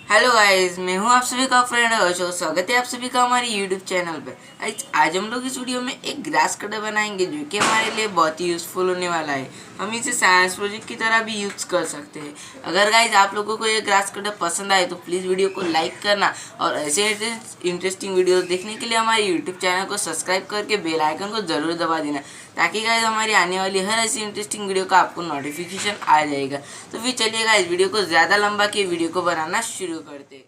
Hello guys, मैं हूं आप सभी का फ्रेंड अशोक। स्वागत है आप सभी का हमारे यूट्यूब चैनल पे। आज हम लोग इस वीडियो में एक ग्रास कटर बनाएंगे जो कि हमारे लिए बहुत ही यूज़फुल होने वाला है। हम इसे साइंस प्रोजेक्ट की तरह भी यूज़ कर सकते हैं। अगर गाइस आप लोगों को ये ग्रास कटर पसंद आए तो प्लीज़ वीडियो को लाइक करना और ऐसे इंटरेस्टिंग वीडियो देखने के लिए हमारे यूट्यूब चैनल को सब्सक्राइब करके बेल आइकन को ज़रूर दबा देना, ताकि गाइस हमारी आने वाली हर ऐसी इंटरेस्टिंग वीडियो का आपको नोटिफिकेशन आ जाएगा। तो फिर चलिएगा इस वीडियो को ज़्यादा लंबा किए वीडियो को बनाना शुरू करते।